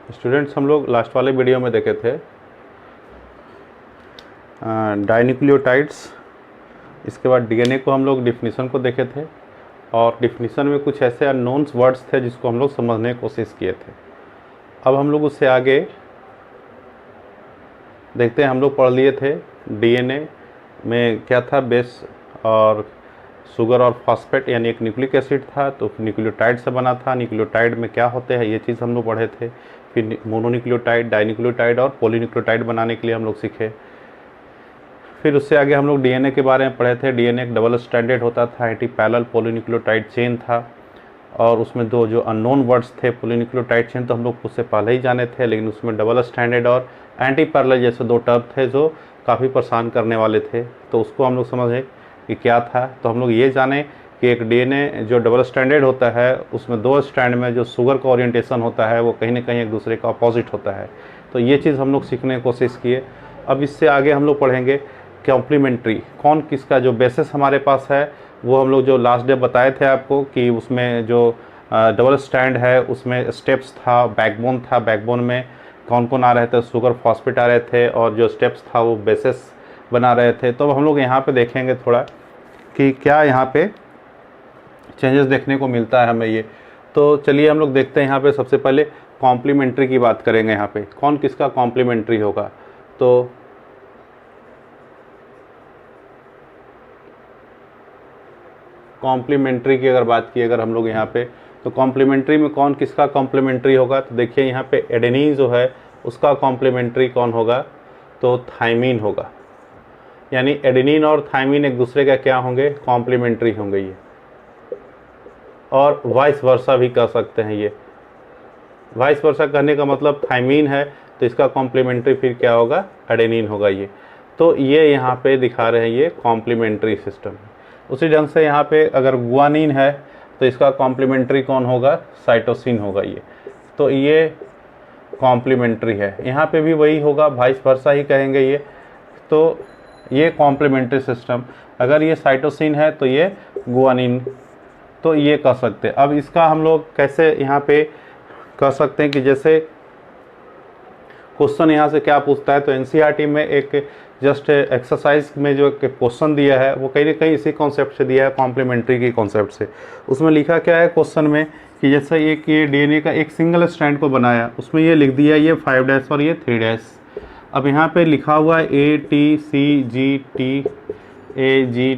Students, हम लोग last वाले वीडियो में देखे थे डाइन्यूक्लियोटाइड्स। इसके बाद डीएनए को हम लोग डिफिनीसन को देखे थे और डिफिनीसन में कुछ ऐसे अननोन्स वर्ड्स थे जिसको हम लोग समझने की कोशिश किए थे। अब हम लोग उससे आगे देखते हैं। हम लोग पढ़ लिए थे डीएनए में क्या था, बेस और शुगर और फॉस्फेट यानी एक न्यूक्लिक एसिड था, तो न्यूक्लियोटाइड से बना था। न्यूक्लियोटाइड में क्या होते हैं ये चीज़ हम लोग पढ़े थे। फिर मोनोन्यूक्लियोटाइड, डाइन्यूक्लियोटाइड और पॉलीन्यूक्लियोटाइड बनाने के लिए हम लोग सीखे। फिर उससे आगे हम लोग डीएनए के बारे में पढ़े थे। डीएनए एक डबल स्ट्रैंडेड होता था, एंटी पैरेलल पॉलीन्यूक्लियोटाइड चेन था और उसमें दो जो अननोन वर्ड्स थे। पॉलीन्यूक्लियोटाइड चेन तो हम लोग उससे पहले ही जाने थे, लेकिन उसमें डबल स्ट्रैंडेड और एंटी पैरेलल जैसे दो टर्म थे जो काफ़ी परेशान करने वाले थे, तो उसको हम लोग समझे कि क्या था। तो हम लोग ये जाने कि एक डीएनए जो डबल स्ट्रैंडेड होता है उसमें दो स्ट्रैंड में जो शुगर का ओरिएंटेशन होता है वो कहीं ना कहीं एक दूसरे का अपोजिट होता है। तो ये चीज़ हम लोग सीखने की कोशिश किए। अब इससे आगे हम लोग पढ़ेंगे कॉम्प्लीमेंट्री, कौन किसका जो बेसिस हमारे पास है वो हम लोग जो लास्ट डे बताए थे आपको कि उसमें जो डबल स्ट्रैंड है उसमें स्टेप्स था, बैकबोन था, बैकबोन में कौन कौन आ रहे थे, शुगर फॉस्फेट आ रहे थे और जो स्टेप्स था वो बेसिस बना रहे थे। तो हम लोग यहाँ पे देखेंगे थोड़ा कि क्या यहाँ पे चेंजेस देखने को मिलता है हमें ये। तो चलिए हम लोग देखते हैं। यहाँ पे सबसे पहले कॉम्प्लीमेंट्री की बात करेंगे। यहाँ पे कौन किसका कॉम्प्लीमेंट्री होगा। तो कॉम्प्लीमेंट्री की अगर बात की अगर हम लोग यहाँ पे, तो कॉम्प्लीमेंट्री में कौन किसका कॉम्प्लीमेंट्री होगा। तो देखिए यहाँ पे एडेनिन जो है उसका कॉम्प्लीमेंट्री कौन होगा, तो थायमीन होगा। यानी एडेनिन और थायमीन एक दूसरे का क्या होंगे, कॉम्प्लीमेंट्री होंगे ये। और वाइस वर्सा भी कह सकते हैं ये। वाइस वर्सा कहने का मतलब थायमीन है तो इसका कॉम्प्लीमेंट्री फिर क्या होगा, एडेनिन होगा ये। तो ये यहाँ पे दिखा रहे हैं ये कॉम्प्लीमेंट्री सिस्टम। उसी ढंग से यहाँ पे अगर गुआनिन है तो इसका कॉम्प्लीमेंट्री कौन होगा, साइटोसिन होगा ये। तो ये कॉम्प्लीमेंट्री है। यहाँ पे भी वही होगा, वाइस वर्सा ही कहेंगे ये। तो ये कॉम्प्लीमेंट्री सिस्टम, अगर ये साइटोसिन है तो ये गुआनिन, तो ये कह सकते हैं। अब इसका हम लोग कैसे यहाँ पे कह सकते हैं कि जैसे क्वेश्चन यहाँ से क्या पूछता है, तो एनसीईआरटी में एक जस्ट एक्सरसाइज में जो क्वेश्चन दिया है वो कहीं ना कहीं इसी कॉन्सेप्ट से दिया है, कॉम्प्लीमेंट्री के कॉन्सेप्ट से। उसमें लिखा क्या है क्वेश्चन में कि जैसे एक ये डीएनए का एक सिंगल स्ट्रैंड को बनाया, उसमें ये लिख दिया ये 5' और ये 3'। अब यहाँ पे लिखा हुआ है ATCGT AG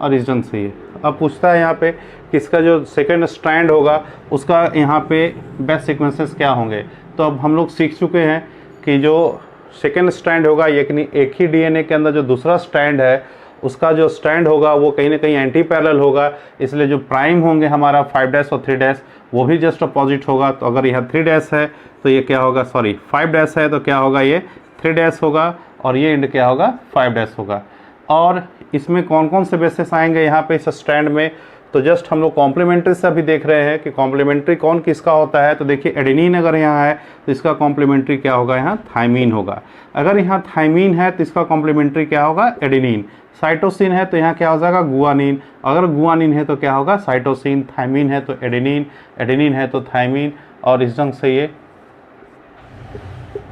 और इस ढंग से ये। अब पूछता है यहाँ पे किसका जो सेकेंड स्ट्रैंड होगा उसका यहाँ पे बेस्ट सीक्वेंसेस क्या होंगे। तो अब हम लोग सीख चुके हैं कि जो सेकेंड स्ट्रैंड होगा एक ही डीएनए के अंदर जो दूसरा स्ट्रैंड है उसका जो स्ट्रैंड होगा वो कहीं ना कहीं एंटी पैरेलल होगा, इसलिए जो प्राइम होंगे हमारा 5' और 3' वो भी जस्ट अपोजिट होगा। तो अगर यह 3' है तो ये क्या होगा, सॉरी 5' है तो क्या होगा, ये 3' होगा और ये एंड क्या होगा, 5' होगा। और इसमें कौन कौन से बेसिस आएंगे यहाँ पे इस स्ट्रैंड में, तो जस्ट हम लोग कॉम्प्लीमेंट्री से अभी देख रहे हैं कि कॉम्प्लीमेंट्री कौन किसका होता है। तो देखिए एडेनिन अगर यहाँ है तो इसका कॉम्प्लीमेंट्री क्या होगा, यहाँ थायमीन होगा। अगर यहाँ थायमीन है तो इसका कॉम्प्लीमेंट्री क्या होगा, एडेनिन। साइटोसिन है तो यहाँ क्या हो जाएगा, गुआनिन। अगर गुआनिन है तो क्या होगा, साइटोसिन। थायमीन है तो एडेनिन, एडेनिन है तो थायमीन। और इस ढंग से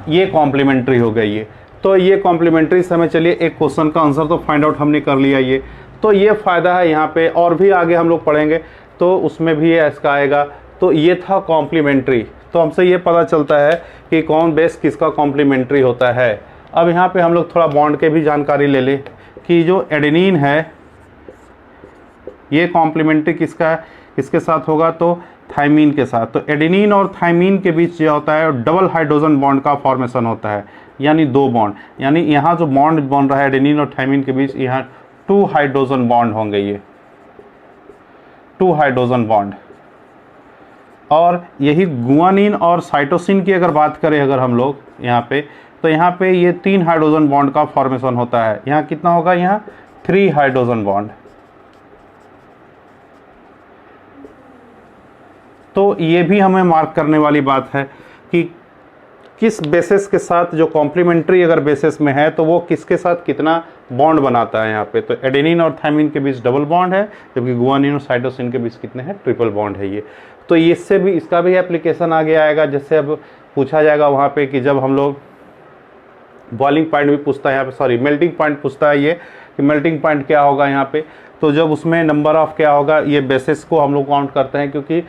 ये कॉम्प्लीमेंट्री हो गई ये। तो ये कॉम्प्लीमेंट्री से हमें चलिए एक क्वेश्चन का आंसर तो फाइंड आउट हमने कर लिया ये। तो ये फ़ायदा है यहाँ पे, और भी आगे हम लोग पढ़ेंगे तो उसमें भी ये इसका आएगा। तो ये था कॉम्प्लीमेंट्री। तो हमसे ये पता चलता है कि कौन बेस किसका कॉम्प्लीमेंट्री होता है। अब यहाँ पे हम लोग थोड़ा बॉन्ड के भी जानकारी ले लें कि जो एडेनिन है ये कॉम्प्लीमेंट्री किसके साथ होगा, तो थायमीन के साथ। तो एडेनिन और थायमीन के बीच जो होता है डबल हाइड्रोजन बॉन्ड का फॉर्मेशन होता है, यानी दो बॉन्ड। यानी यहाँ जो बॉन्ड बन रहा है एडेनिन और थायमीन के बीच, यहाँ 2 हाइड्रोजन बॉन्ड होंगे, ये 2 हाइड्रोजन बॉन्ड। और यही गुआनिन और साइटोसिन की अगर बात करें अगर हम लोग यहाँ पे, तो यहाँ पे ये 3 हाइड्रोजन बॉन्ड का फॉर्मेशन होता है। यहाँ कितना होगा, यहाँ 3 हाइड्रोजन बॉन्ड। तो ये भी हमें मार्क करने वाली बात है कि किस बेसिस के साथ जो कॉम्प्लीमेंट्री अगर बेसिस में है तो वो किसके साथ कितना बॉन्ड बनाता है यहाँ पे। तो एडेनिन और थायमीन के बीच डबल बॉन्ड है, जबकि गुआनिन और साइटोसिन के बीच कितने हैं, ट्रिपल बॉन्ड है ये। तो इससे भी इसका भी एप्लीकेशन आगे आएगा। जैसे अब पूछा जाएगा वहाँ पे कि जब हम लोग बॉइलिंग पॉइंट भी पूछता है यहाँ पे, सॉरी मेल्टिंग पॉइंट पूछता है ये कि मेल्टिंग पॉइंट क्या होगा यहाँ पे, तो जब उसमें नंबर ऑफ क्या होगा, ये बेसिस को हम लोग काउंट करते हैं, क्योंकि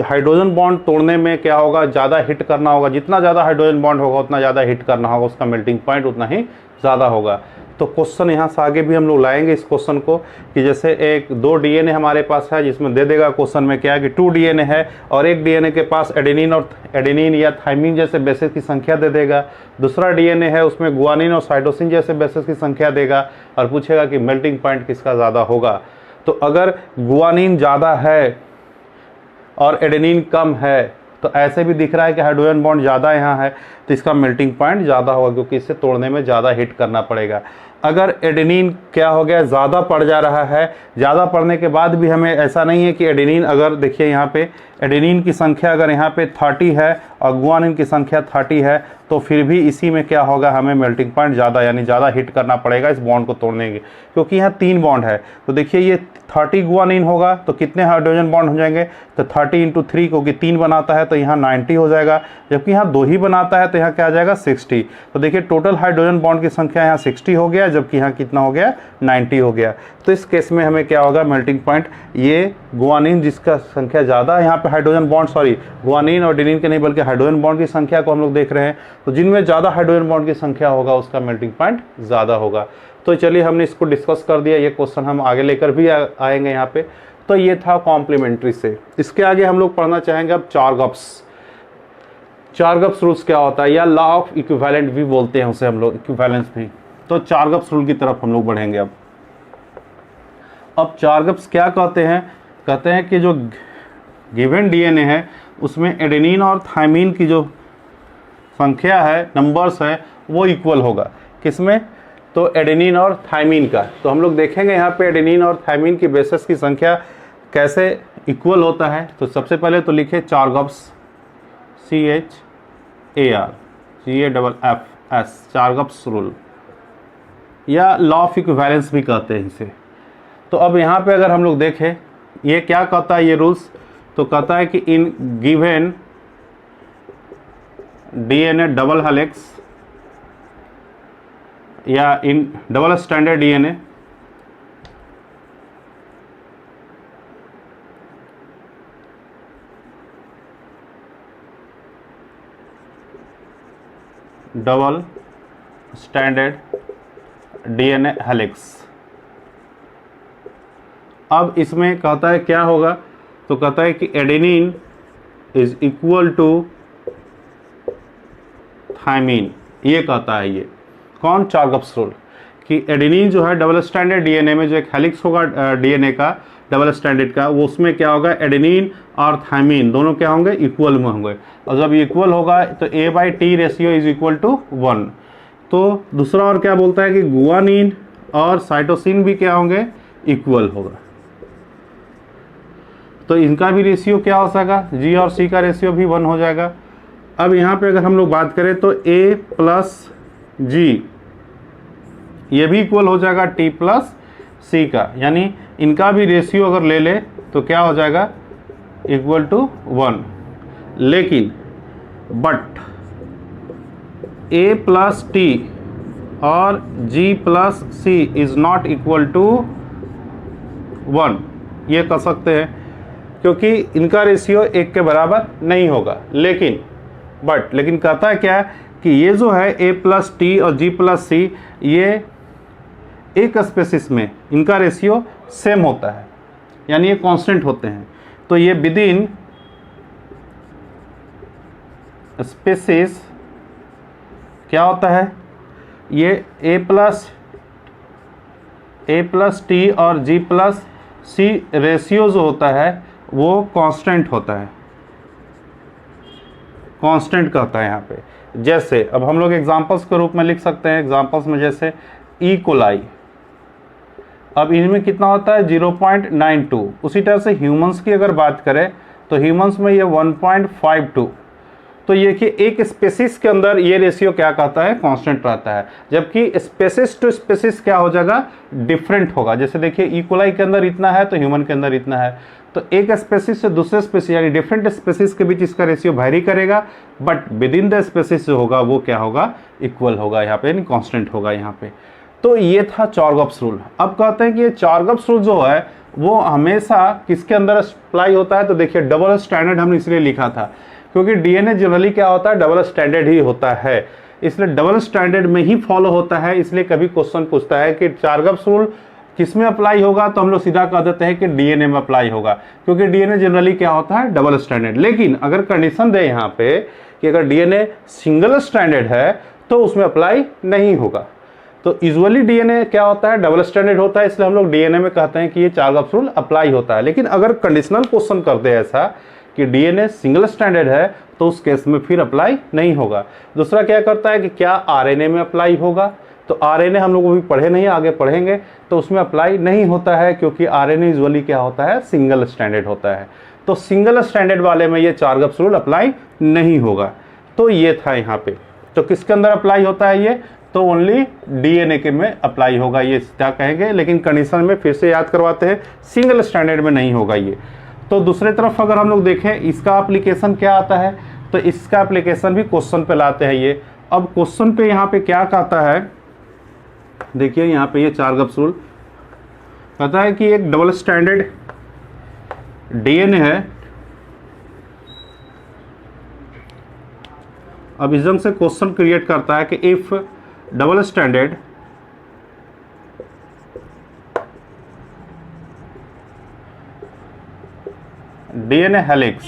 हाइड्रोजन बॉन्ड तोड़ने में क्या होगा, ज़्यादा हिट करना होगा, जितना ज़्यादा हाइड्रोजन बॉन्ड होगा उतना ज़्यादा हिट करना होगा, उसका मेल्टिंग पॉइंट उतना ही ज़्यादा होगा। तो क्वेश्चन यहाँ से आगे भी हम लोग लाएंगे इस क्वेश्चन को कि जैसे एक 2 डीएनए हमारे पास है, जिसमें दे देगा क्वेश्चन में क्या है कि 2 डीएनए है और एक डीएनए के पास एडेनिन या थाइमिन जैसे बेसिस की संख्या दे देगा, दूसरा डीएनए है उसमें गुआनिन और साइटोसिन जैसे बेसिस की संख्या देगा और पूछेगा कि मेल्टिंग पॉइंट किसका ज़्यादा होगा। तो अगर गुआनिन ज़्यादा है और एडेनिन कम है तो ऐसे भी दिख रहा है कि हाइड्रोजन बॉन्ड ज़्यादा यहाँ है, तो इसका मेल्टिंग पॉइंट ज़्यादा होगा क्योंकि इसे तोड़ने में ज़्यादा हिट करना पड़ेगा। अगर एडेनिन क्या हो गया, ज़्यादा पड़ जा रहा है, ज़्यादा पड़ने के बाद भी हमें ऐसा नहीं है कि एडेनिन, अगर देखिए यहाँ पे एडेनिन की संख्या अगर यहाँ पे 30 है और गुआनिन की संख्या 30 है तो फिर भी इसी में क्या होगा, हमें मेल्टिंग पॉइंट ज़्यादा यानी ज़्यादा हिट करना पड़ेगा इस बॉन्ड को तोड़ने के, क्योंकि यहाँ 3 बॉन्ड है। तो देखिए ये 30 गुआनिन होगा तो कितने हाइड्रोजन बॉन्ड हो जाएंगे, तो 30 × 3 क्योंकि 3 बनाता है तो यहाँ 90 हो जाएगा, जबकि यहाँ 2 ही बनाता है तो यहाँ क्या आ जाएगा 60। तो देखिए टोटल हाइड्रोजन बॉन्ड की संख्या यहाँ 60 हो गया, जबकि यहाँ कितना हो गया 90 हो गया। तो इस केस में हमें क्या होगा, मेल्टिंग पॉइंट ये गुआनिन जिसका संख्या ज़्यादा है, यहाँ पे हाइड्रोजन बॉन्ड, सॉरी गुआनिन और एडेनिन के नहीं बल्कि हाइड्रोजन बॉन्ड की संख्या को हम लोग देख रहे हैं, तो जिनमें ज़्यादा हाइड्रोजन बॉन्ड की संख्या होगा उसका मेल्टिंग पॉइंट ज़्यादा होगा। तो चलिए हमने इसको डिस्कस कर दिया, ये क्वेश्चन हम आगे लेकर भी आएंगे यहाँ पे। तो ये था कॉम्प्लीमेंट्री से। इसके आगे हम लोग पढ़ना चाहेंगे अब चारगप्स रूल्स क्या होता है, या लॉ ऑफ इक्विवेलेंट भी बोलते हैं उसे हम लोग, इक्विवेलेंस भी। तो चारगप्स रूल की तरफ हम लोग बढ़ेंगे अब चारगप्स क्या कहते हैं, कहते हैं कि जो गिवन डीएनए है उसमें एडेनिन और थाइमिन की जो संख्या है, नंबर्स है, वो इक्वल होगा। किसमें, तो एडेनिन और थाइमिन का। तो हम लोग देखेंगे यहाँ पे एडेनिन और थाइमिन की बेसिस की संख्या कैसे इक्वल होता है। तो सबसे पहले तो लिखे चारगप्स, CHARGAFS, चारगप्स रूल या लॉ ऑफ इक्विवेलेंस भी कहते हैं इसे। तो अब यहाँ पे अगर हम लोग देखें ये क्या कहता है ये रूल्स, तो कहता है कि in given DNA double helix या in double standard DNA double standard DNA helix. अब इसमें कहता है क्या होगा, तो कहता है कि adenine is equal to thymine, ये कहता है ये कौन, चारगप्स रूल, कि एडेनिन जो है डबल स्टैंडर्ड डीएनए में जो एक हेलिक्स होगा डीएनए का डबल स्टैंडर्ड का, वो उसमें क्या होगा, एडेनिन और थाइमिन दोनों क्या होंगे, इक्वल में होंगे। और जब इक्वल होगा तो A/T ratio is equal to 1। तो दूसरा और क्या बोलता है कि गुआनिन और साइटोसिन भी क्या होंगे, इक्वल होगा। तो इनका भी रेशियो क्या हो जाएगा, G और C का रेशियो भी 1 हो जाएगा। अब यहाँ पे अगर हम लोग बात करें तो A + G ये भी इक्वल हो जाएगा T + C का, यानी इनका भी रेशियो अगर ले ले तो क्या हो जाएगा, इक्वल टू 1। लेकिन बट A + T और G + C is not equal to 1, ये कह सकते हैं, क्योंकि इनका रेशियो 1 के बराबर नहीं होगा। लेकिन कहता है क्या कि ये जो है A + T और G + C ये एक स्पेसिस में इनका रेशियो सेम होता है, यानी ये कांस्टेंट होते हैं। तो ये विदिन स्पेसिस क्या होता है, ये A + T और G + C रेशियो जो होता है वो कांस्टेंट होता है, कांस्टेंट कहता है यहाँ पे। जैसे अब हम लोग एग्जांपल्स के रूप में लिख सकते हैं, एग्जांपल्स में जैसे ई कोलाई, अब इनमें कितना होता है 0.92। उसी तरह से ह्यूमंस की अगर बात करें तो ह्यूमंस में ये 1.52। तो ये कि एक स्पेसिस के अंदर ये रेशियो क्या कहता है, कांस्टेंट रहता है, जबकि स्पेसिस टू स्पेसिस क्या हो जाएगा, डिफरेंट होगा। जैसे देखिए ई कोलाई के अंदर इतना है तो ह्यूमन के अंदर इतना है, तो एक स्पेसीज से दूसरे स्पेसीज यानी डिफरेंट स्पेसीज के बीच इसका रेशियो वैरी करेगा, but with in the species जो होगा वो क्या होगा, इक्वल होगा यहाँ पे, यानी कांस्टेंट होगा यहाँ पे। तो ये था चारगॉप्स रूल। अब कहते हैं कि ये चारगॉप्स रूल जो है वो हमेशा किसके अंदर अप्लाई होता है, तो देखिए डबल स्टैंडर्ड हमने इसलिए लिखा था क्योंकि डीएनए जनरली क्या होता है, डबल स्टैंडर्ड ही होता है, इसलिए डबल स्टैंडर्ड में ही फॉलो होता है। इसलिए कभी क्वेश्चन पूछता है कि चारगॉप्स रूल किस में अप्लाई होगा, तो हम लोग सीधा कह देते हैं कि डीएनए में अप्लाई होगा, क्योंकि डीएनए जनरली क्या होता है, डबल स्टैंडर्ड। लेकिन अगर कंडीशन दे यहाँ पे कि अगर डीएनए सिंगल स्टैंडर्ड है तो उसमें अप्लाई नहीं होगा। तो यूजुअली डीएनए क्या होता है, डबल स्टैंडर्ड होता है, इसलिए हम लोग डीएनए में कहते हैं कि ये चारगॉप्स रूल अप्लाई होता है। लेकिन अगर कंडीशनल क्वेश्चन करते हैं ऐसा कि डीएनए सिंगल स्टैंडर्ड है तो उस केस में फिर अप्लाई नहीं होगा। दूसरा क्या करता है कि क्या आरएनए में अप्लाई होगा, तो आरएनए हम लोग अभी पढ़े नहीं, आगे पढ़ेंगे, तो उसमें अप्लाई नहीं होता है क्योंकि आरएनए यूजुअली क्या होता है, सिंगल स्टैंडर्ड होता है। तो सिंगल स्टैंडर्ड वाले में ये चारगॉप्स रूल अप्लाई नहीं होगा। तो ये था यहाँ पे। तो किसके अंदर अप्लाई होता है ये, तो ओनली डीएनए के में अप्लाई होगा, ये क्या कहेंगे। लेकिन कंडीशन में फिर से याद करवाते हैं, सिंगल स्टैंडर्ड में नहीं होगा ये। तो दूसरे तरफ अगर हम लोग देखें इसका एप्लीकेशन क्या आता है, तो इसका एप्लीकेशन भी क्वेश्चन पे लाते हैं ये। अब क्वेश्चन पे यहाँ पे क्या कहता है, देखिए यहाँ पे ये चारगॉप्स रूल कहता है कि एक डबल स्टैंडर्ड डीएनए है। अब इस ढंग से क्वेश्चन क्रिएट करता है कि if double standard DNA helix,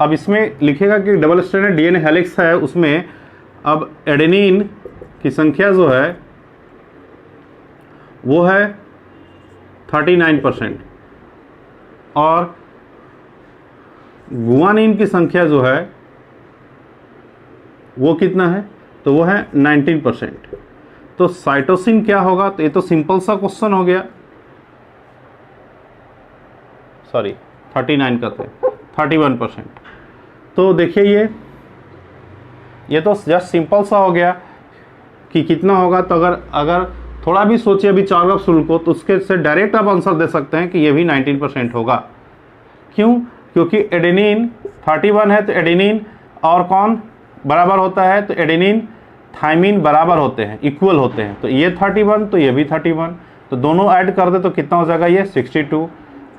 अब इसमें लिखेगा कि डबल स्टैंडर्ड डीएनए हेलिक्स है, उसमें अब एडेनिन की संख्या जो है वो है 39% और गुआनिन की संख्या जो है वो कितना है, तो वो है 19%। तो साइटोसिन क्या होगा, तो ये तो सिंपल सा क्वेश्चन हो गया, सॉरी 39 का थे 31%। तो देखिए ये तो जस्ट सिंपल सा हो गया कि कितना होगा। तो अगर थोड़ा भी सोचिए अभी चारगॉप्स रूल को, तो उसके से डायरेक्ट आप आंसर दे सकते हैं कि ये भी 19% होगा। क्यों, क्योंकि एडेनिन 31 है, तो एडेनिन और कौन बराबर होता है, तो एडेनिन थाइमिन बराबर होते हैं, इक्वल होते हैं। तो ये 31 तो ये भी 31, तो दोनों ऐड कर दे तो कितना हो जाएगा, ये 62।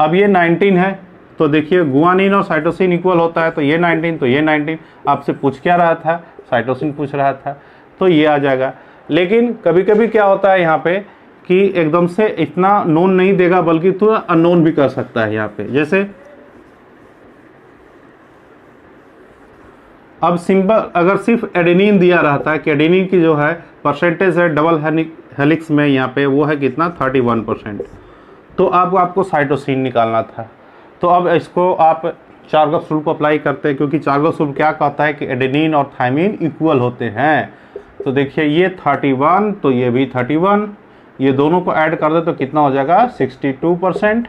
अब ये 19 है, तो देखिए गुआनिन और साइटोसिन इक्वल होता है, तो ये 19 तो ये 19। आपसे पूछ क्या रहा था, साइटोसिन पूछ रहा था, तो ये आ जाएगा। लेकिन कभी कभी क्या होता है यहाँ पे कि एकदम से इतना नोन नहीं देगा, बल्कि थोड़ा अननोन भी कर सकता है यहाँ पे। जैसे अब सिंपल अगर सिर्फ एडेनिन दिया रहता है कि एडेनिन की जो है परसेंटेज है डबल हेलिक्स में यहाँ पे वो है कितना 31%, तो अब आपको साइटोसिन निकालना था। तो अब इसको आप चारगॉप्स रूल को अप्लाई करते हैं, क्योंकि चारगॉप्स रूल क्या कहता है कि एडेनिन और थाइमिन इक्वल होते हैं। तो देखिए ये 31 तो ये भी 31, ये दोनों को ऐड कर दे तो कितना हो जाएगा 62%।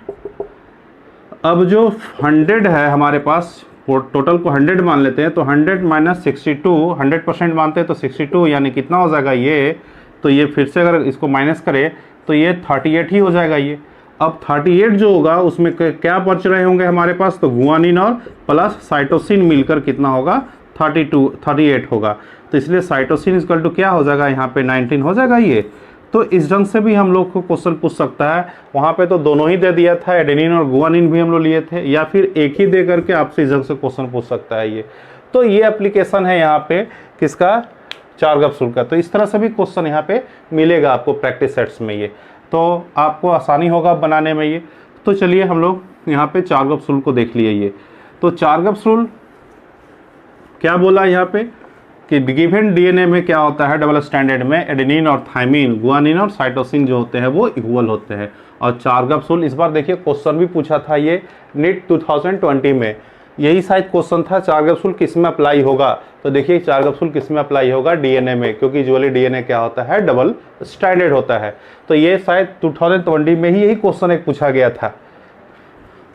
अब जो 100 है हमारे पास, टोटल को 100 मान लेते हैं, तो 100 माइनस 62, 100% मानते हैं तो 62 यानी कितना हो जाएगा ये, तो ये फिर से अगर इसको माइनस करें तो ये 38 ही हो जाएगा ये। अब 38 जो होगा उसमें क्या बच रहे होंगे हमारे पास, तो गुआनिन और प्लस साइटोसिन मिलकर कितना होगा 38 होगा। तो इसलिए साइटोसिन इक्वल टू क्या हो जाएगा यहाँ पे 19 हो जाएगा ये। तो इस ढंग से भी हम लोग को क्वेश्चन पूछ सकता है। वहाँ पे तो दोनों ही दे दिया था, एडेनिन और गुआनिन भी हम लोग लिए थे, या फिर एक ही दे करके आपसे इस ढंग से क्वेश्चन पूछ सकता है ये। तो ये एप्लीकेशन है यहाँ पे किसका, चारगॉप्स रूल का। तो इस तरह से भी क्वेश्चन यहाँ पे मिलेगा आपको प्रैक्टिस सेट्स में ये, तो आपको आसानी होगा बनाने में ये। तो चलिए हम लोग यहाँ पे चारगॉप्स रूल को देख लिए ये। तो चारगॉप्स रूल क्या बोला यहाँ पे कि गिवन डीएनए में क्या होता है, डबल स्टैंडर्ड में एडेनिन और थाइमिन, गुआनिन और साइटोसिन जो होते हैं वो इक्वल होते हैं। और चारगॉप्स रूल इस बार देखिए क्वेश्चन भी पूछा था ये नीट 2020 में, यही शायद क्वेश्चन था चारगॉप्स रूल किस में अप्लाई होगा। तो देखिए चारगॉप्स रूल किस में अप्लाई होगा, डीएनए में, क्योंकि यूजुअली डीएनए क्या होता है, डबल स्टैंडर्ड होता है। तो ये शायद 2020 में ही यही क्वेश्चन एक पूछा गया था।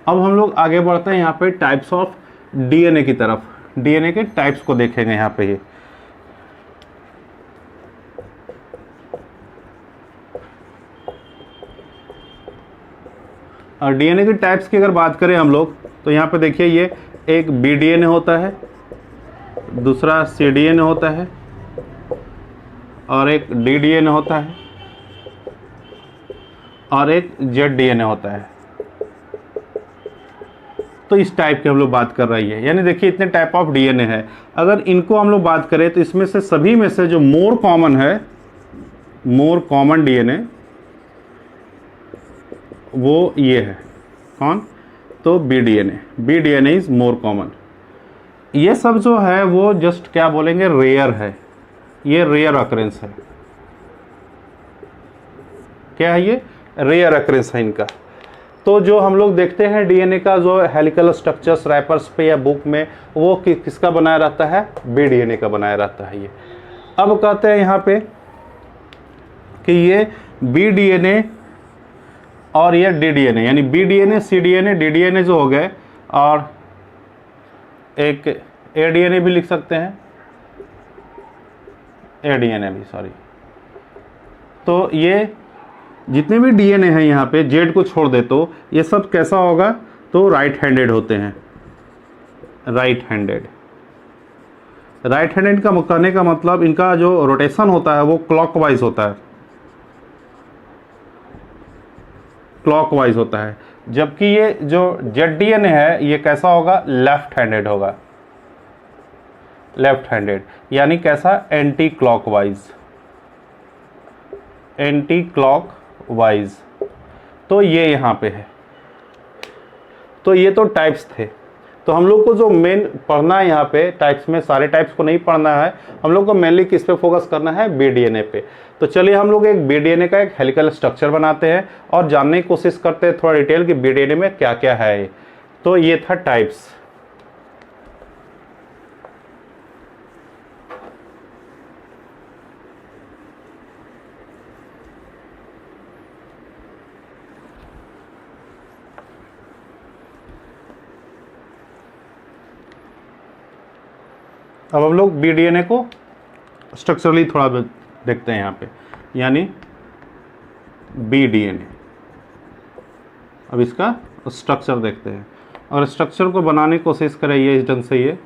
अब हम लोग आगे बढ़ते हैं यहाँ पे टाइप्स ऑफ डीएनए की तरफ, डीएनए के टाइप्स को देखेंगे यहाँ पे। ये और डीएनए की टाइप्स की अगर बात करें हम लोग तो यहाँ पे देखिए ये एक बीडीएनए होता है, दूसरा सीडीएनए होता है और एक डीडीएनए होता है और एक जेडडीएनए होता है। तो इस टाइप के हम लोग बात कर रही है, यानी देखिए इतने टाइप ऑफ डीएनए है। अगर इनको हम लोग बात करें तो इसमें से सभी में से जो मोर कॉमन है, मोर कॉमन डीएनए वो ये है, कौन? तो बीडीएनए। बीडीएनए इज मोर कॉमन। ये सब जो है वो जस्ट क्या बोलेंगे, रेयर है, ये रेयर अकरेंस है। क्या है ये? रेयर अकरेंस है इनका। तो जो हम लोग देखते हैं डीएनए का जो हेलिकल स्ट्रक्चर्स रैपर्स पे या बुक में, वो किसका बनाया रहता है? बीडीएनए का बनाया रहता है ये। अब कहते हैं यहाँ पे कि ये बीडीएनए और ये डीडीएनए, यानी बीडीएनए, सीडीएनए, डीडीएनए जो हो गए, और एक एडीएनए भी लिख सकते हैं, एडीएनए भी, सॉरी। तो ये जितने भी डीएनए हैं यहाँ पे, जेड को छोड़ दे तो ये सब कैसा होगा? तो राइट हैंडेड होते हैं, राइट हैंडेड। राइट हैंडेड का कहने का मतलब इनका जो रोटेशन होता है वो क्लॉकवाइज होता है, क्लॉकवाइज होता है। जबकि ये जो जेड डीएनए है ये कैसा होगा? लेफ्ट हैंडेड होगा, लेफ्ट हैंडेड, यानी कैसा? Anti clockwise, anti clockwise. तो ये यहाँ पे है। तो ये तो टाइप्स थे। तो हम लोग को जो मेन पढ़ना है यहाँ पे, टाइप्स में सारे टाइप्स को नहीं पढ़ना है, हम लोग को मेनली किस पे फोकस करना है? बीडीएनए पे। तो चलिए हम लोग एक बीडीएनए का एक हेलिकल स्ट्रक्चर बनाते हैं और जानने की कोशिश करते हैं थोड़ा डिटेल कि बीडीएनए में क्या क्या है। तो ये था टाइप्स। अब हम लोग बीडीएनए को स्ट्रक्चरली थोड़ा देखते हैं यहाँ पे, यानी बीडीएनए। अब इसका स्ट्रक्चर देखते हैं, और स्ट्रक्चर को बनाने की कोशिश करें ये इस ढंग से। ये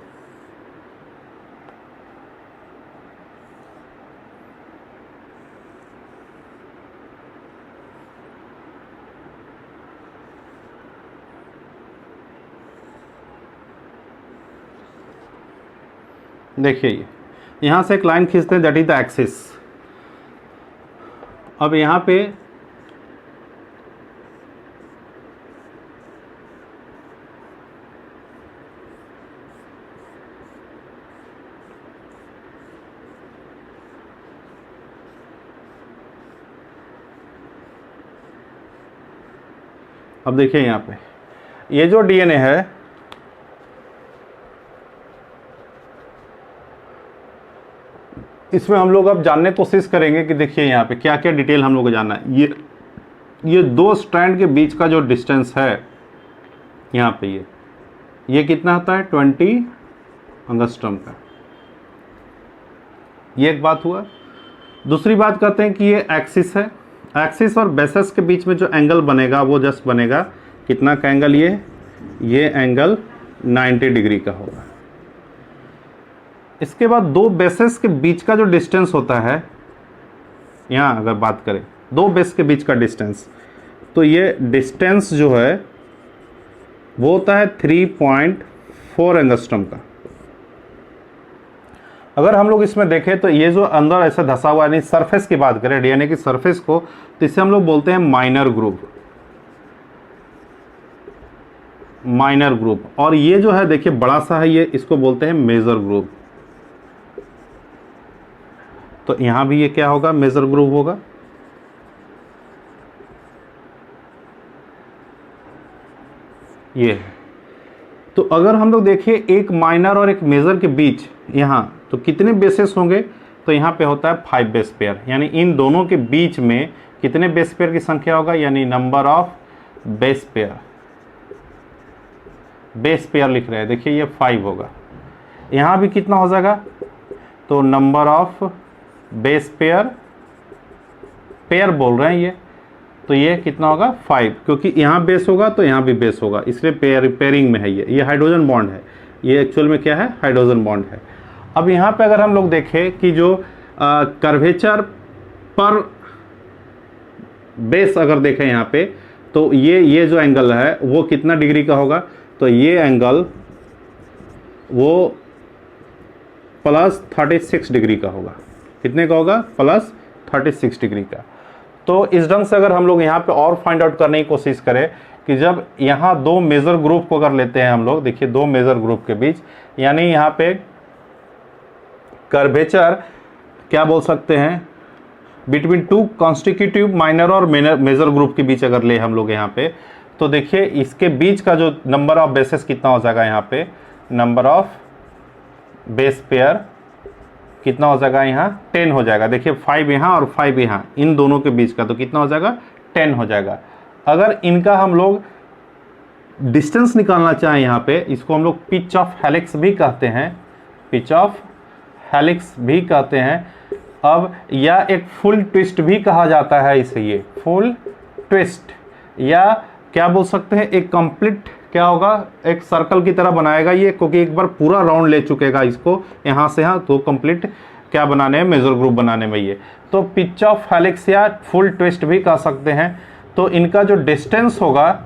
देखिए, ये यहाँ से एक लाइन खींचते हैं, दैट इज द एक्सिस। अब यहाँ पे अब देखिए यहाँ पे ये जो डीएनए है, इसमें हम लोग अब जानने की कोशिश करेंगे कि देखिए यहाँ पे क्या क्या डिटेल हम लोग को जानना है। ये दो स्ट्रैंड के बीच का जो डिस्टेंस है यहाँ पे, ये कितना होता है? 20 एंगस्ट्रॉम का। ये एक बात हुआ। दूसरी बात करते हैं कि ये एक्सिस है। एक्सिस और बेसिस के बीच में जो एंगल बनेगा वो जस्ट बनेगा कितना का एंगल? ये एंगल 90 डिग्री का होगा। इसके बाद दो बेसेस के बीच का जो डिस्टेंस होता है, यहाँ अगर बात करें दो बेस के बीच का डिस्टेंस, तो ये डिस्टेंस जो है वो होता है 3.4 एंगस्ट्रॉम का। अगर हम लोग इसमें देखें तो ये जो अंदर ऐसा धसा हुआ, यानी सरफेस की बात करें डीएनए की सरफेस को, तो इसे हम लोग बोलते हैं माइनर ग्रूव, माइनर ग्रूव। और ये जो है देखिए बड़ा सा है, ये इसको बोलते हैं मेजर ग्रूव। तो यहां भी ये क्या होगा? मेजर ग्रूव होगा। ये है। तो अगर हम लोग देखिए एक माइनर और एक मेजर के बीच यहाँ तो कितने बेसेस होंगे? तो यहाँ पे होता है 5 बेस पेयर, यानी इन दोनों के बीच में कितने बेस पेयर की संख्या होगा? यानी number of base pair. Base pair लिख रहे हैं, देखिए ये 5 होगा। यहाँ भी कितना हो जाएगा? तो number of base pair, pair बोल रहे हैं ये, तो ये कितना होगा 5, क्योंकि यहाँ बेस होगा तो यहाँ भी बेस होगा, इसलिए पेयरिंग में है ये हाइड्रोजन बॉन्ड है, ये एक्चुअल में क्या है, हाइड्रोजन बॉन्ड है। अब यहाँ पे अगर हम लोग देखें कि जो कर्वेचर पर बेस अगर देखें यहाँ पे, तो ये जो एंगल है वो कितना डिग्री का होगा, तो ये एंगल वो +36 डिग्री का होगा। कितने का होगा, +36 डिग्री का। तो इस ढंग से अगर हम लोग यहाँ पे और फाइंड आउट करने की कोशिश करें कि जब यहाँ दो मेजर ग्रुप को अगर लेते हैं हम लोग, देखिए दो मेजर ग्रुप के बीच, यानी यहाँ पे कर्वेचर क्या बोल सकते हैं, बिटवीन टू कॉन्स्टिट्यूटिव माइनर और मेजर ग्रुप के बीच अगर ले हम लोग यहाँ पे, तो देखिए इसके बीच का जो नंबर ऑफ बेसेस कितना हो जाएगा, यहाँ पे नंबर ऑफ बेस पेयर कितना हो जाएगा, यहाँ 10 हो जाएगा। देखिए 5 यहाँ और 5 यहाँ, इन दोनों के बीच का तो कितना हो जाएगा, 10 हो जाएगा। अगर इनका हम लोग डिस्टेंस निकालना चाहें यहाँ पे, इसको हम लोग पिच ऑफ हेलिक्स भी कहते हैं, पिच ऑफ हेलिक्स भी कहते हैं। अब या एक फुल ट्विस्ट भी कहा जाता है इसे, ये फुल ट्विस्ट, या क्या बोल सकते हैं, एक कंप्लीट क्या होगा, एक सर्कल की तरह बनाएगा ये, क्योंकि एक बार पूरा राउंड ले चुकेगा इसको यहाँ से यहाँ, तो कंप्लीट क्या बनाने में, मेजर ग्रुप बनाने में ये। तो पिच ऑफ हेलिक्स या फुल ट्विस्ट भी कह सकते हैं। तो इनका जो डिस्टेंस होगा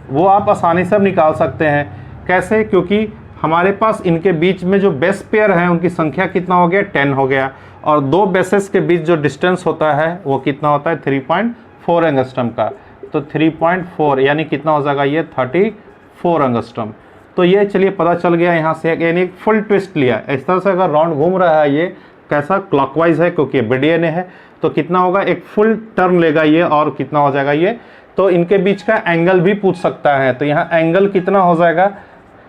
वो आप आसानी से निकाल सकते हैं। कैसे, क्योंकि हमारे पास इनके बीच में जो बेस पेयर हैं उनकी संख्या कितना हो गया, 10 हो गया, और दो बेसेस के बीच जो डिस्टेंस होता है वो कितना होता है, 3.4 एंगस्ट्रम का। तो 3.4 यानी कितना हो जाएगा, ये 34 एंगस्ट्रम। तो ये चलिए पता चल गया यहाँ से, यानी एक फुल ट्विस्ट लिया। इस तरह से अगर राउंड घूम रहा है ये कैसा, क्लॉकवाइज है, क्योंकि BDNA है, तो कितना होगा, एक फुल टर्न लेगा ये, और कितना हो जाएगा ये। तो इनके बीच का एंगल भी पूछ सकता है, तो यहाँ एंगल कितना हो जाएगा,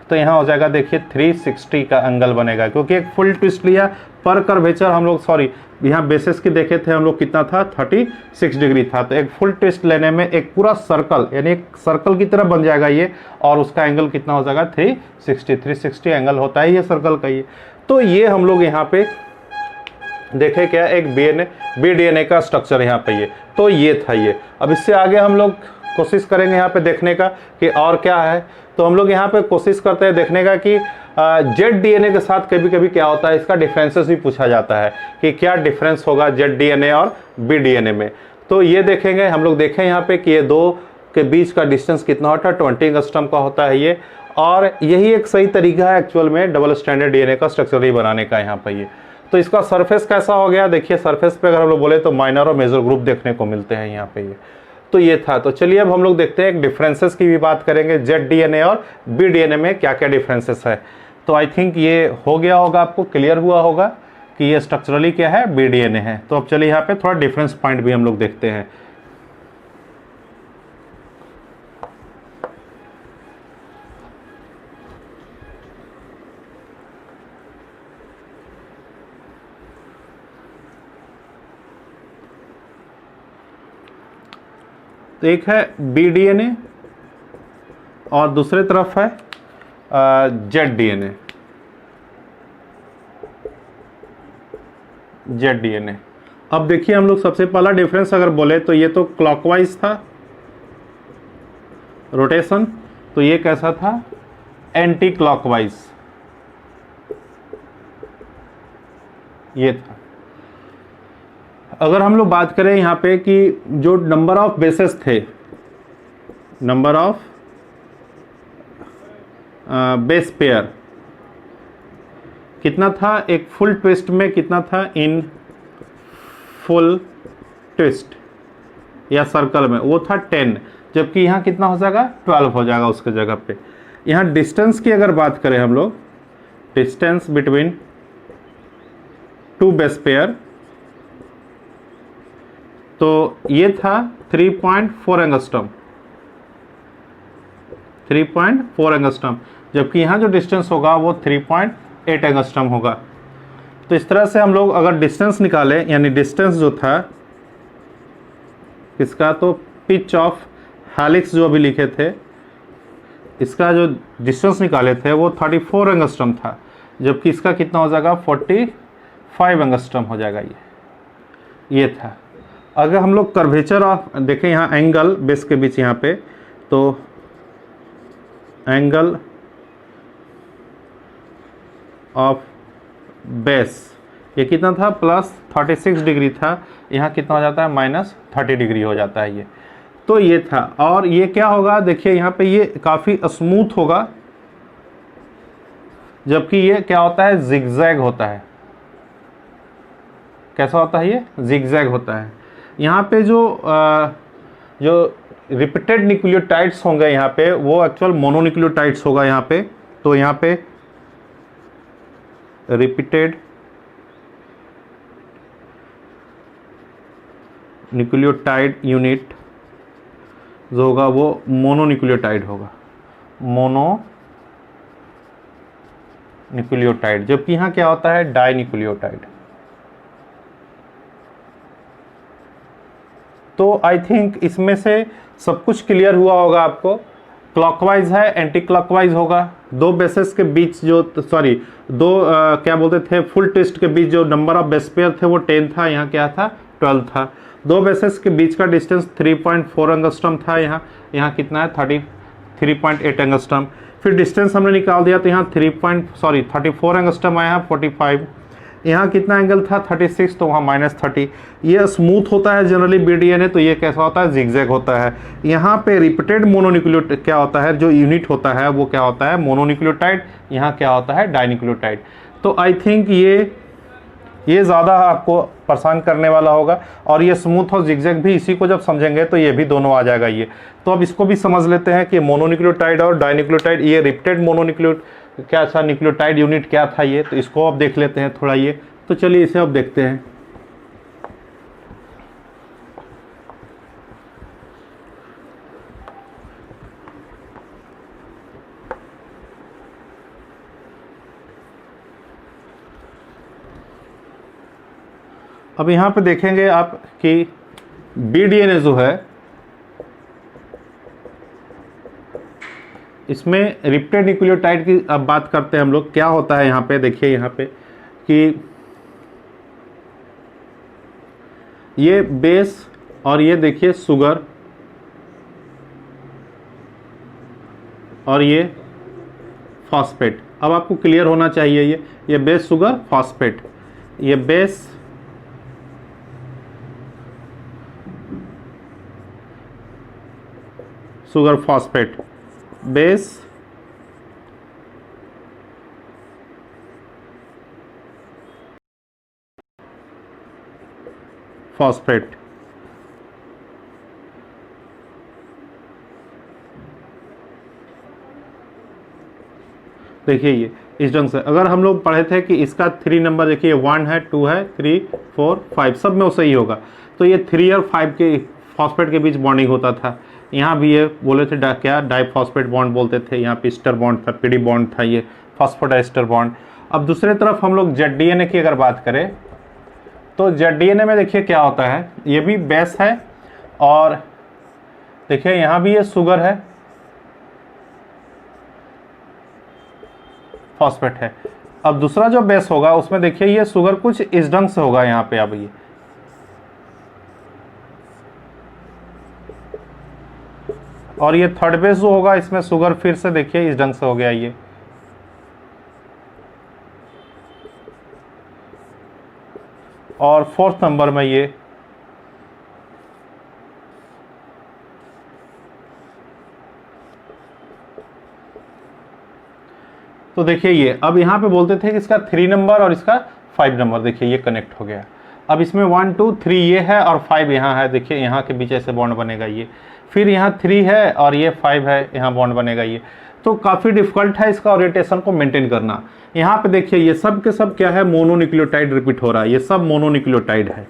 तो यहाँ हो जाएगा देखिए 360 का एंगल बनेगा, क्योंकि एक फुल ट्विस्ट लिया पर कर्वेचर हम लोग, सॉरी यहाँ बेसिस की देखे थे हम लोग, कितना था, 36 डिग्री था। तो एक फुल ट्विस्ट लेने में एक पूरा सर्कल, यानी एक सर्कल की तरह बन जाएगा ये, और उसका एंगल कितना हो जाएगा, 360 एंगल होता है ये सर्कल का ये। तो ये हम लोग यहाँ पे देखे क्या, एक BDNA का स्ट्रक्चर यहाँ पे ये, तो ये था ये। अब इससे आगे हम लोग कोशिश करेंगे यहाँ पे देखने का कि और क्या है। तो हम लोग यहाँ पे कोशिश करते हैं देखने का कि ZDNA के साथ कभी कभी क्या होता है, इसका डिफरेंसेस भी पूछा जाता है कि क्या डिफरेंस होगा ZDNA और BDNA में। तो ये देखेंगे हम लोग, देखें यहाँ पे कि ये दो के बीच का डिस्टेंस कितना होता है, 20 एंगस्ट्रम का होता है ये, और यही एक सही तरीका है एक्चुअल में डबल स्ट्रैंडेड DNA का स्ट्रक्चर ही बनाने का यहाँ पे ये। तो इसका सरफेस कैसा हो गया, देखिए सरफेस पे अगर हम लोग बोले तो माइनर और मेजर ग्रुप देखने को मिलते हैं यहाँ पे ये। तो ये था। तो चलिए अब हम लोग देखते हैं एक डिफरेंसेस की भी बात करेंगे, ZDNA और BDNA में क्या क्या डिफरेंसेस है। तो आई थिंक ये हो गया होगा, आपको क्लियर हुआ होगा कि ये स्ट्रक्चरली क्या है, BDNA है। तो अब चलिए यहाँ पे थोड़ा डिफरेंस पॉइंट भी हम लोग देखते हैं। तो एक है BDNA और दूसरे तरफ है ZDNA। अब देखिए हम लोग सबसे पहला डिफरेंस अगर बोले तो ये तो क्लॉकवाइज था रोटेशन, तो ये कैसा था, एंटी क्लॉकवाइज ये था। अगर हम लोग बात करें यहाँ पे कि जो नंबर ऑफ बेसेस थे, नंबर ऑफ बेस पेयर कितना था, एक फुल ट्विस्ट में कितना था, इन फुल ट्विस्ट या सर्कल में वो था 10, जबकि यहाँ कितना हो जाएगा, 12 हो जाएगा उसके जगह पे। यहाँ डिस्टेंस की अगर बात करें हम लोग, distance between two base pair, तो ये था 3.4 एंगस्ट्रम, 3.4 एंगस्ट्रम, जबकि यहाँ जो डिस्टेंस होगा वो 3.8 एंगस्ट्रम होगा। तो इस तरह से हम लोग अगर डिस्टेंस निकालें, यानी डिस्टेंस जो था इसका, तो पिच ऑफ हेलिक्स जो अभी लिखे थे, इसका जो डिस्टेंस निकाले थे वो 34 एंगस्ट्रम था, जबकि इसका कितना हो जाएगा, 45 एंगस्ट्रम हो जाएगा ये था। अगर हम लोग कर्वेचर ऑफ देखें यहाँ एंगल बेस के बीच यहाँ पे, तो एंगल ऑफ बेस ये कितना था, +36 डिग्री था, यहाँ कितना हो जाता है, -30 डिग्री हो जाता है ये। तो ये था, और ये क्या होगा देखिए यहाँ पे ये काफ़ी स्मूथ होगा, जबकि ये क्या होता है, जिगजैग होता है। कैसा होता है ये, जिगजैग होता है। यहाँ पे जो रिपीटेड न्यूक्लियोटाइड्स होंगे यहाँ पे, वो एक्चुअल मोनोन्यूक्लियोटाइड्स होगा यहाँ पे। तो यहाँ पे रिपीटेड न्यूक्लियोटाइड यूनिट जो होगा वो मोनोन्यूक्लियोटाइड होगा, मोनोन्यूक्लियोटाइड, जबकि यहाँ क्या होता है, डाइन्यूक्लियोटाइड। तो आई थिंक इसमें से सब कुछ क्लियर हुआ होगा आपको। क्लॉकवाइज है, एंटी क्लॉकवाइज होगा। दो बेसेस के बीच जो क्या बोलते थे, फुल ट्विस्ट के बीच जो नंबर ऑफ बेस पेयर थे वो 10 था, यहाँ क्या था, 12 था। दो बेसेस के बीच का डिस्टेंस 3.4 एंगस्ट्रम था, यहाँ कितना है, 3.8 एंगस्ट्रम। फिर डिस्टेंस हमने निकाल दिया, तो यहाँ 34 एंगस्ट्रम आया है, 45। यहाँ कितना एंगल था, 36, तो वहाँ -30। ये स्मूथ होता है जनरली BDNA, तो ये कैसा होता है, जिगजैग होता है। यहाँ पे रिपीटेड मोनोन्यूक्लियोटाइड क्या होता है, जो यूनिट होता है वो क्या होता है, मोनोन्यूक्लियोटाइड। यहाँ क्या होता है, डाइन्यूक्लियोटाइड। तो आई थिंक ये ज़्यादा आपको परेशान करने वाला होगा, और ये स्मूथ और जिगजैग भी इसी को जब समझेंगे तो ये भी दोनों आ जाएगा ये। तो अब इसको भी समझ लेते हैं कि मोनोन्यूक्लियोटाइड और डाइन्यूक्लियोटाइड, ये रिपीटेड क्या था, न्यूक्लियोटाइड यूनिट क्या था ये, तो इसको अब देख लेते हैं थोड़ा ये। तो चलिए इसे अब देखते हैं। अब यहाँ पे देखेंगे आप कि BDNA जो है, इसमें रिपीटेड न्यूक्लियोटाइड की अब बात करते हैं हम लोग। क्या होता है यहाँ पे, देखिए यहाँ पे कि ये बेस और ये देखिए शुगर और ये फॉस्फेट। अब आपको क्लियर होना चाहिए ये बेस शुगर फॉस्फेट, ये base sugar phosphate, base phosphate. देखिए ये इस ढंग से, अगर हम लोग पढ़े थे कि इसका 3 नंबर देखिए 1 है, 2 है, 3, 4, 5 सब में वो सही होगा। तो ये 3 और 5 के फॉस्फेट के बीच बॉन्डिंग होता था। यहाँ भी ये बोले थे क्या डाइफॉस्फेट बॉन्ड बोलते थे, यहाँ पे ईस्टर बॉन्ड था, पीडी बॉन्ड था, ये फॉस्फोडाइस्टर बॉन्ड। अब दूसरे तरफ हम लोग ZDNA की अगर बात करें तो ZDNA में देखिए क्या होता है, ये भी बेस है और देखिए यहाँ भी ये शुगर है, फॉस्फेट है। अब दूसरा जो बेस होगा उसमें देखिए ये शुगर कुछ इस ढंग से होगा यहाँ पे। अब ये और ये थर्ड बेस जो होगा इसमें शुगर फिर से देखिए इस ढंग से हो गया ये। और फोर्थ नंबर में ये तो देखिए ये अब यहाँ पे बोलते थे कि इसका 3 नंबर और इसका 5 नंबर, देखिए ये कनेक्ट हो गया। अब इसमें 1 2 3 ये है और 5 यहाँ है, देखिए यहाँ के बीच ऐसे बॉन्ड बनेगा ये। फिर यहाँ 3 है और ये 5 है, यहाँ बॉन्ड बनेगा ये। तो काफ़ी डिफिकल्ट है इसका ओरिएंटेशन को मेंटेन करना। यहाँ पे देखिए ये सब के सब क्या है, मोनोन्यूक्लियोटाइड रिपीट हो रहा है, ये सब मोनोन्यूक्लियोटाइड है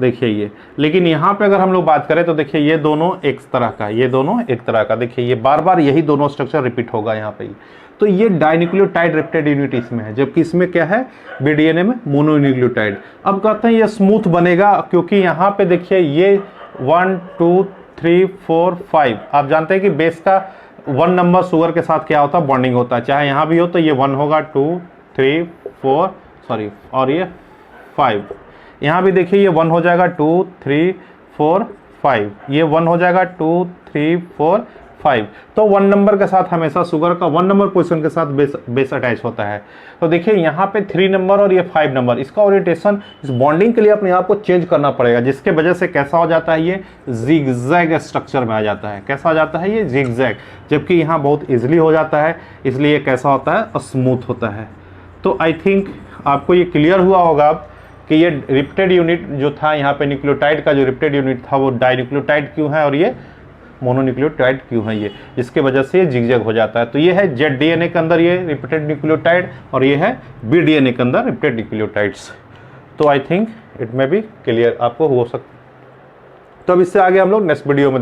देखिए ये। लेकिन यहाँ पे अगर हम लोग बात करें तो देखिए ये दोनों एक तरह का, ये दोनों एक तरह का, देखिए ये बार बार यही दोनों स्ट्रक्चर रिपीट होगा यहाँ पे। तो ये डाइन्यूक्लियोटाइड रिपीटेड यूनिट इसमें है, जबकि इसमें क्या है, BDNA में मोनोन्यूक्लियोटाइड। अब कहते हैं ये स्मूथ बनेगा क्योंकि यहाँ पे देखिए ये 1 2 3 4 5, आप जानते हैं कि बेस का 1 नंबर शुगर के साथ क्या होता है, बॉन्डिंग होता है। चाहे यहाँ भी हो तो ये 1 होगा, 2 3 4 और ये 5। यहाँ भी देखिए ये 1 हो जाएगा, 2 3 4 5, ये 1 हो जाएगा, 2 3 4 5। तो 1 नंबर के साथ हमेशा शुगर का 1 नंबर पोजीशन के साथ बेस अटैच होता है। तो देखिए यहाँ पे 3 नंबर और ये 5 नंबर, इसका ओरिएंटेशन इस बॉन्डिंग के लिए अपने आप को चेंज करना पड़ेगा, जिसके वजह से कैसा हो जाता है, ये जिगजैग स्ट्रक्चर में आ जाता है। कैसा आ जाता है, ये जिगजैग, जबकि यहाँ बहुत इजीली हो जाता है, इसलिए कैसा होता है, स्मूथ होता है। तो आई थिंक आपको ये क्लियर हुआ होगा अब कि ये रिपीटेड यूनिट जो था यहाँ पे न्यूक्लियोटाइड का जो रिपीटेड यूनिट था वो डाइन्यूक्लियोटाइड क्यों है और ये मोनोन्यूक्लियोटाइड क्यों है, ये जिसके वजह से ये जिगजैग हो जाता है। तो ये है जेड डीएनए के अंदर ये रिपीटेड न्यूक्लियोटाइड और ये है बी डीएनए के अंदर रिपीटेड न्यूक्लियोटाइड्स। तो आई थिंक इट में भी क्लियर आपको हो सकता। तो अब इससे आगे हम लोग नेक्स्ट वीडियो में